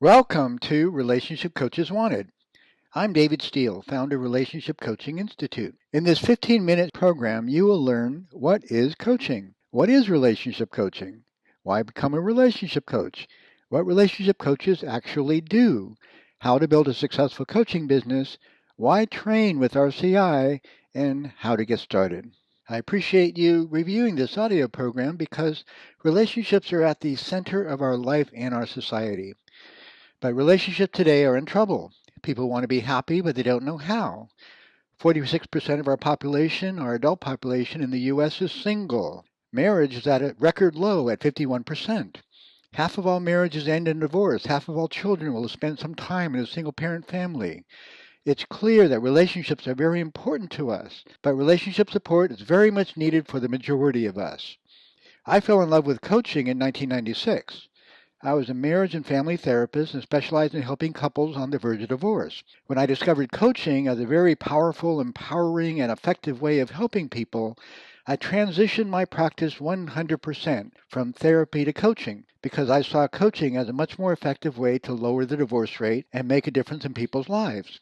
Welcome to Relationship Coaches Wanted. I'm David Steele, founder of Relationship Coaching Institute. In this 15-minute program, you will learn what is coaching, what is relationship coaching, why become a relationship coach, what relationship coaches actually do, how to build a successful coaching business, why train with RCI, and how to get started. I appreciate you reviewing this audio program because relationships are at the center of our life and our society. But relationships today are in trouble. People want to be happy, but they don't know how. 46% of our population, our adult population in the U.S. is single. Marriage is at a record low at 51%. Half of all marriages end in divorce. Half of all children will have spent some time in a single-parent family. It's clear that relationships are very important to us, but relationship support is very much needed for the majority of us. I fell in love with coaching in 1996. I was a marriage and family therapist and specialized in helping couples on the verge of divorce. When I discovered coaching as a very powerful, empowering, and effective way of helping people, I transitioned my practice 100% from therapy to coaching because I saw coaching as a much more effective way to lower the divorce rate and make a difference in people's lives.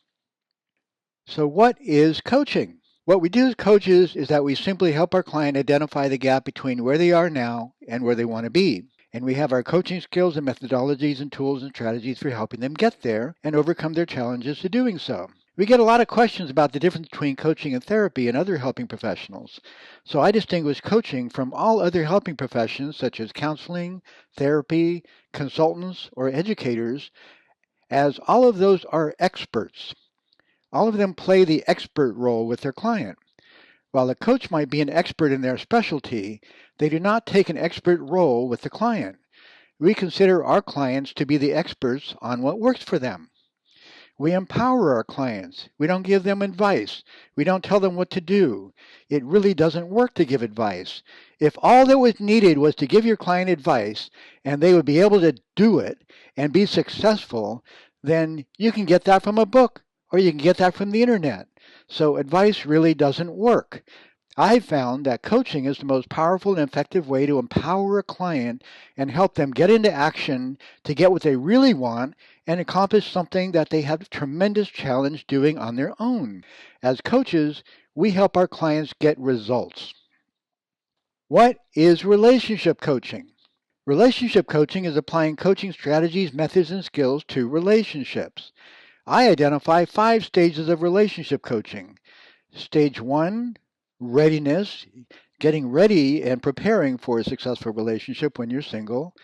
So what is coaching? What we do as coaches is that we simply help our client identify the gap between where they are now and where they want to be. And we have our coaching skills and methodologies and tools and strategies for helping them get there and overcome their challenges to doing so. We get a lot of questions about the difference between coaching and therapy and other helping professionals. So I distinguish coaching from all other helping professions such as counseling, therapy, consultants, or educators, as all of those are experts. All of them play the expert role with their client. While a coach might be an expert in their specialty, they do not take an expert role with the client. We consider our clients to be the experts on what works for them. We empower our clients. We don't give them advice. We don't tell them what to do. It really doesn't work to give advice. If all that was needed was to give your client advice and they would be able to do it and be successful, then you can get that from a book or you can get that from the internet. So advice really doesn't work. I've found that coaching is the most powerful and effective way to empower a client and help them get into action to get what they really want and accomplish something that they have a tremendous challenge doing on their own. As coaches, we help our clients get results. What is relationship coaching? Relationship coaching is applying coaching strategies, methods, and skills to relationships. I identify 5 stages of relationship coaching. Stage 1, readiness, getting ready and preparing for a successful relationship when you're single.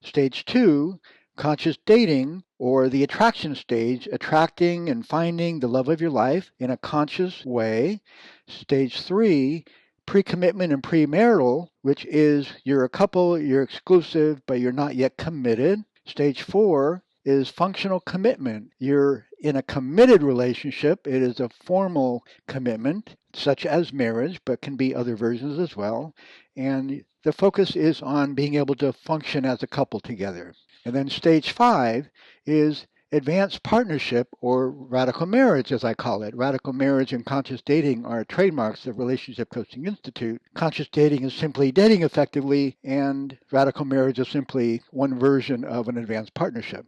Stage 2, conscious dating, or the attraction stage, attracting and finding the love of your life in a conscious way. Stage 3, pre-commitment and premarital, which is you're a couple, you're exclusive, but you're not yet committed. Stage 4 is functional commitment. You're in a committed relationship. It is a formal commitment, such as marriage, but can be other versions as well. And the focus is on being able to function as a couple together. And then stage 5 is advanced partnership, or radical marriage, as I call it. Radical marriage and conscious dating are trademarks of Relationship Coaching Institute. Conscious dating is simply dating effectively, and radical marriage is simply one version of an advanced partnership.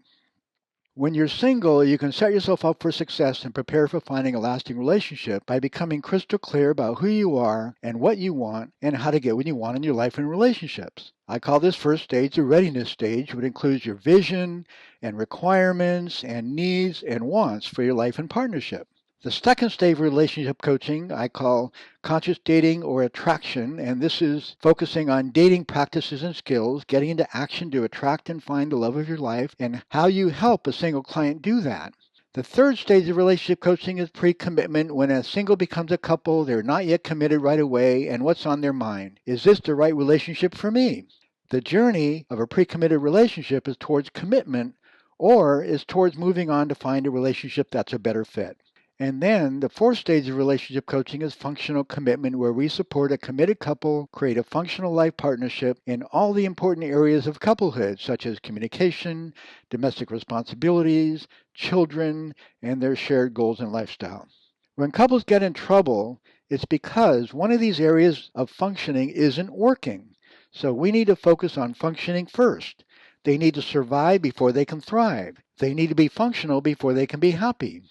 When you're single, you can set yourself up for success and prepare for finding a lasting relationship by becoming crystal clear about who you are and what you want and how to get what you want in your life and relationships. I call this first stage the readiness stage, which includes your vision and requirements and needs and wants for your life and partnership. The second stage of relationship coaching I call conscious dating or attraction, and this is focusing on dating practices and skills, getting into action to attract and find the love of your life, and how you help a single client do that. The third stage of relationship coaching is pre-commitment. When a single becomes a couple, they're not yet committed right away, and what's on their mind? Is this the right relationship for me? The journey of a pre-committed relationship is towards commitment or is towards moving on to find a relationship that's a better fit. And then the fourth stage of relationship coaching is functional commitment, where we support a committed couple create a functional life partnership in all the important areas of couplehood, such as communication, domestic responsibilities, children, and their shared goals and lifestyle. When couples get in trouble, it's because one of these areas of functioning isn't working. So we need to focus on functioning first. They need to survive before they can thrive. They need to be functional before they can be happy.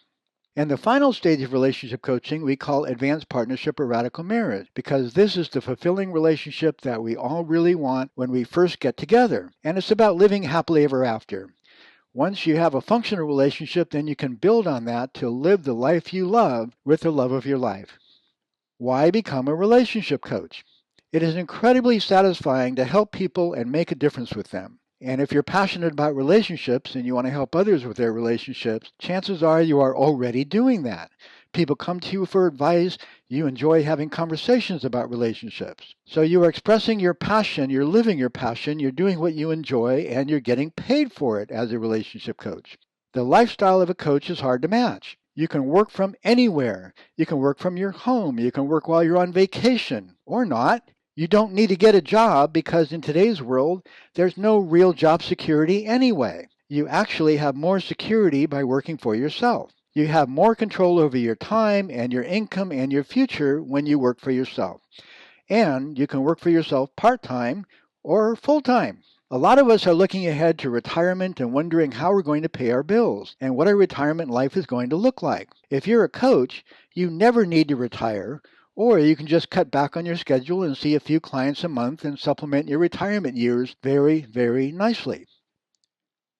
And the final stage of relationship coaching we call advanced partnership or radical marriage, because this is the fulfilling relationship that we all really want when we first get together. And it's about living happily ever after. Once you have a functional relationship, then you can build on that to live the life you love with the love of your life. Why become a relationship coach? It is incredibly satisfying to help people and make a difference with them. And if you're passionate about relationships and you want to help others with their relationships, chances are you are already doing that. People come to you for advice. You enjoy having conversations about relationships. So you are expressing your passion, you're living your passion, you're doing what you enjoy, and you're getting paid for it as a relationship coach. The lifestyle of a coach is hard to match. You can work from anywhere. You can work from your home. You can work while you're on vacation or not. You don't need to get a job because in today's world, there's no real job security anyway. You actually have more security by working for yourself. You have more control over your time and your income and your future when you work for yourself. And you can work for yourself part-time or full-time. A lot of us are looking ahead to retirement and wondering how we're going to pay our bills and what our retirement life is going to look like. If you're a coach, you never need to retire, or you can just cut back on your schedule and see a few clients a month and supplement your retirement years very, very nicely.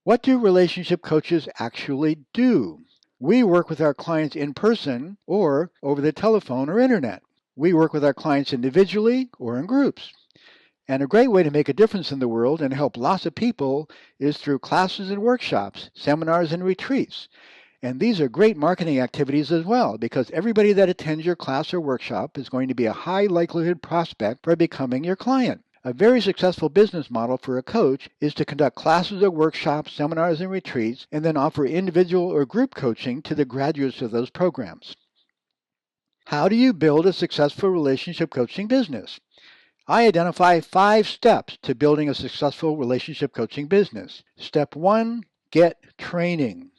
What do relationship coaches actually do? We work with our clients in person or over the telephone or internet. We work with our clients individually or in groups. And a great way to make a difference in the world and help lots of people is through classes and workshops, seminars and retreats. And these are great marketing activities as well, because everybody that attends your class or workshop is going to be a high likelihood prospect for becoming your client. A very successful business model for a coach is to conduct classes or workshops, seminars and retreats, and then offer individual or group coaching to the graduates of those programs. How do you build a successful relationship coaching business? I identify 5 steps to building a successful relationship coaching business. Step 1, get training.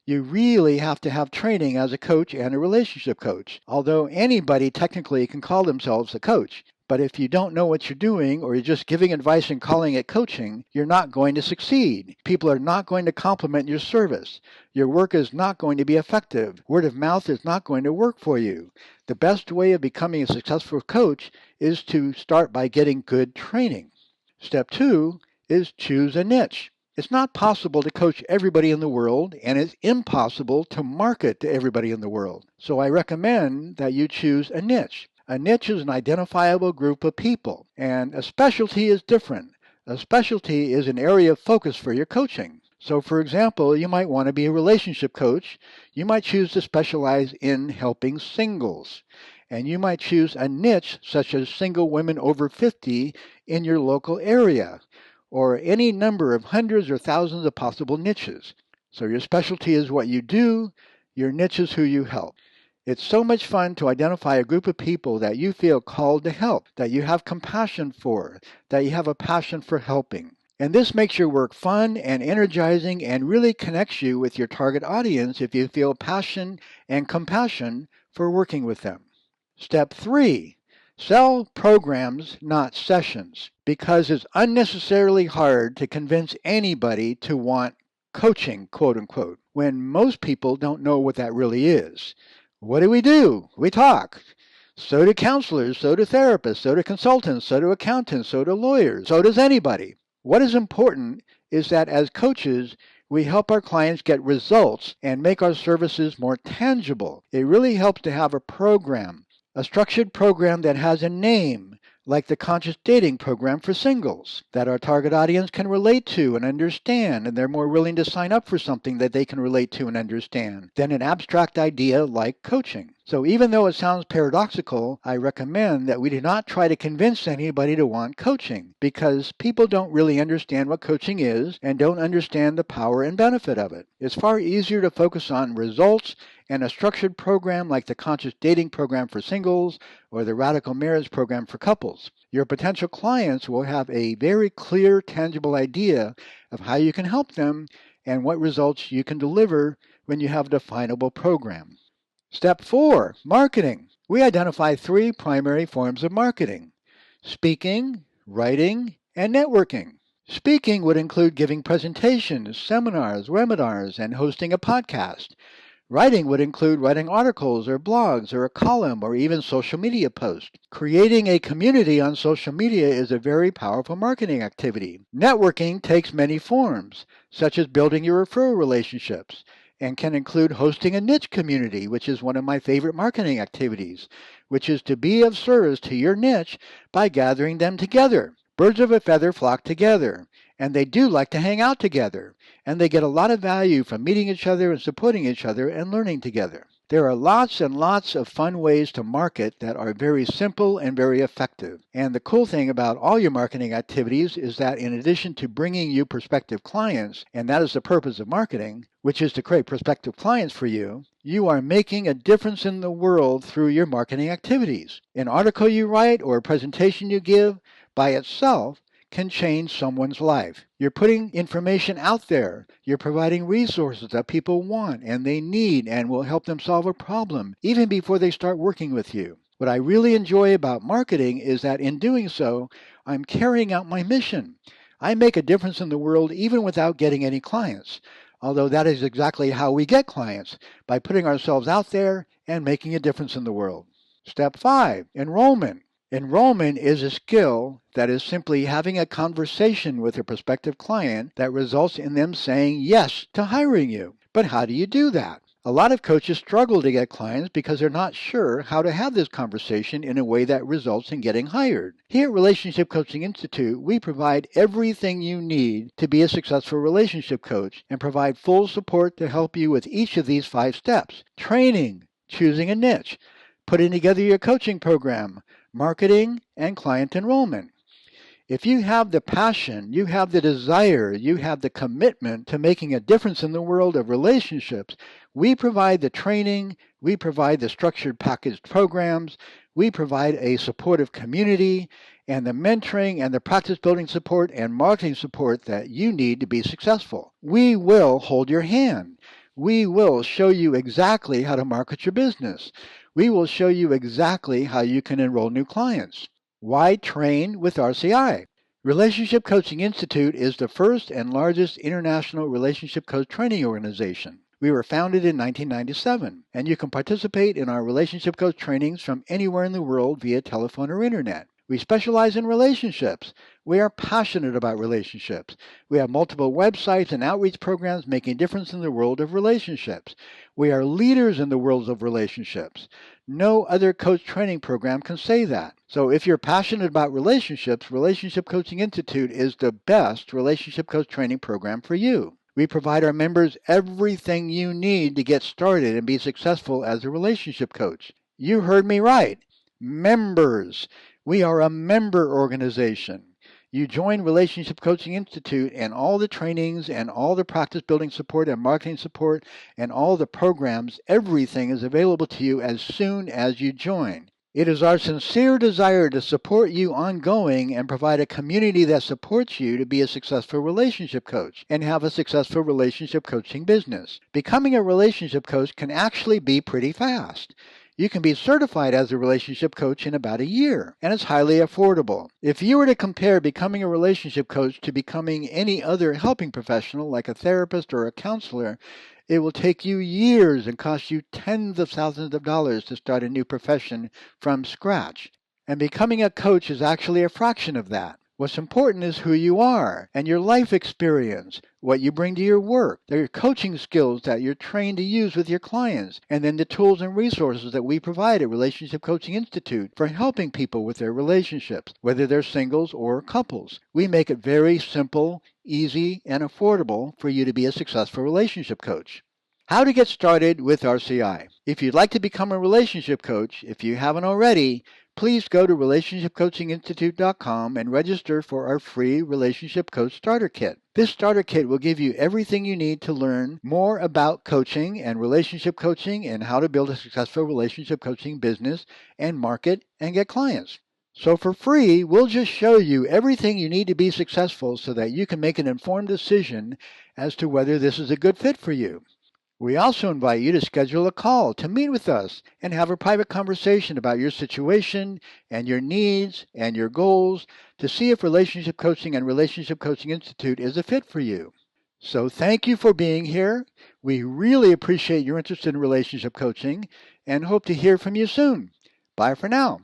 You really have to have training as a coach and a relationship coach, although anybody technically can call themselves a coach. But if you don't know what you're doing or you're just giving advice and calling it coaching, you're not going to succeed. People are not going to compliment your service. Your work is not going to be effective. Word of mouth is not going to work for you. The best way of becoming a successful coach is to start by getting good training. Step 2 is choose a niche. It's not possible to coach everybody in the world, and it's impossible to market to everybody in the world. So I recommend that you choose a niche. A niche is an identifiable group of people, and a specialty is different. A specialty is an area of focus for your coaching. So for example, you might want to be a relationship coach. You might choose to specialize in helping singles. And you might choose a niche such as single women over 50 in your local area, or any number of hundreds or thousands of possible niches. So your specialty is what you do, your niche is who you help. It's so much fun to identify a group of people that you feel called to help, that you have compassion for, that you have a passion for helping. And this makes your work fun and energizing and really connects you with your target audience if you feel passion and compassion for working with them. Step 3. Sell programs, not sessions, because it's unnecessarily hard to convince anybody to want coaching, quote unquote, when most people don't know what that really is. What do? We talk. So do counselors, so do therapists, so do consultants, so do accountants, so do lawyers, so does anybody. What is important is that as coaches, we help our clients get results and make our services more tangible. It really helps to have a program, a structured program that has a name, like the Conscious Dating program for singles, that our target audience can relate to and understand, and they're more willing to sign up for something that they can relate to and understand than an abstract idea like coaching. So even though it sounds paradoxical, I recommend that we do not try to convince anybody to want coaching, because people don't really understand what coaching is and don't understand the power and benefit of it. It's far easier to focus on results and a structured program like the Conscious Dating program for singles or the Radical Marriage program for couples. Your potential clients will have a very clear, tangible idea of how you can help them and what results you can deliver when you have a definable program. Step 4, marketing. We identify 3 primary forms of marketing: speaking, writing, and networking. Speaking would include giving presentations, seminars, webinars, and hosting a podcast. Writing would include writing articles or blogs or a column or even social media posts. Creating a community on social media is a very powerful marketing activity. Networking takes many forms, such as building your referral relationships, and can include hosting a niche community, which is one of my favorite marketing activities, which is to be of service to your niche by gathering them together. Birds of a feather flock together, and they do like to hang out together, and they get a lot of value from meeting each other and supporting each other and learning together. There are lots and lots of fun ways to market that are very simple and very effective. And the cool thing about all your marketing activities is that in addition to bringing you prospective clients, and that is the purpose of marketing, which is to create prospective clients for you, you are making a difference in the world through your marketing activities. An article you write or a presentation you give by itself can change someone's life. You're putting information out there. You're providing resources that people want and they need and will help them solve a problem even before they start working with you. What I really enjoy about marketing is that in doing so, I'm carrying out my mission. I make a difference in the world even without getting any clients, although that is exactly how we get clients, by putting ourselves out there and making a difference in the world. Step 5, enrollment. Enrollment is a skill that is simply having a conversation with a prospective client that results in them saying yes to hiring you. But how do you do that? A lot of coaches struggle to get clients because they're not sure how to have this conversation in a way that results in getting hired. Here at Relationship Coaching Institute, we provide everything you need to be a successful relationship coach and provide full support to help you with each of these 5 steps: training, choosing a niche, putting together your coaching program, marketing, and client enrollment. If you have the passion, you have the desire, you have the commitment to making a difference in the world of relationships, we provide the training, we provide the structured packaged programs, we provide a supportive community, and the mentoring and the practice building support and marketing support that you need to be successful. We will hold your hand. We will show you exactly how to market your business. We will show you exactly how you can enroll new clients. Why train with RCI? Relationship Coaching Institute is the first and largest international relationship coach training organization. We were founded in 1997, and you can participate in our relationship coach trainings from anywhere in the world via telephone or internet. We specialize in relationships. We are passionate about relationships. We have multiple websites and outreach programs making a difference in the world of relationships. We are leaders in the world of relationships. No other coach training program can say that. So if you're passionate about relationships, Relationship Coaching Institute is the best relationship coach training program for you. We provide our members everything you need to get started and be successful as a relationship coach. You heard me right. Members. We are a member organization. You join Relationship Coaching Institute and all the trainings and all the practice building support and marketing support and all the programs, everything is available to you as soon as you join. It is our sincere desire to support you ongoing and provide a community that supports you to be a successful relationship coach and have a successful relationship coaching business. Becoming a relationship coach can actually be pretty fast. You can be certified as a relationship coach in about a year, and it's highly affordable. If you were to compare becoming a relationship coach to becoming any other helping professional like a therapist or a counselor, it will take you years and cost you tens of thousands of dollars to start a new profession from scratch. And becoming a coach is actually a fraction of that. What's important is who you are and your life experience, what you bring to your work, your coaching skills that you're trained to use with your clients, and then the tools and resources that we provide at Relationship Coaching Institute for helping people with their relationships, whether they're singles or couples. We make it very simple, easy, and affordable for you to be a successful relationship coach. How to get started with RCI. If you'd like to become a relationship coach, if you haven't already, please go to relationshipcoachinginstitute.com and register for our free Relationship Coach Starter Kit. This starter kit will give you everything you need to learn more about coaching and relationship coaching and how to build a successful relationship coaching business and market and get clients. So for free, we'll just show you everything you need to be successful so that you can make an informed decision as to whether this is a good fit for you. We also invite you to schedule a call to meet with us and have a private conversation about your situation and your needs and your goals to see if Relationship Coaching and Relationship Coaching Institute is a fit for you. So thank you for being here. We really appreciate your interest in relationship coaching and hope to hear from you soon. Bye for now.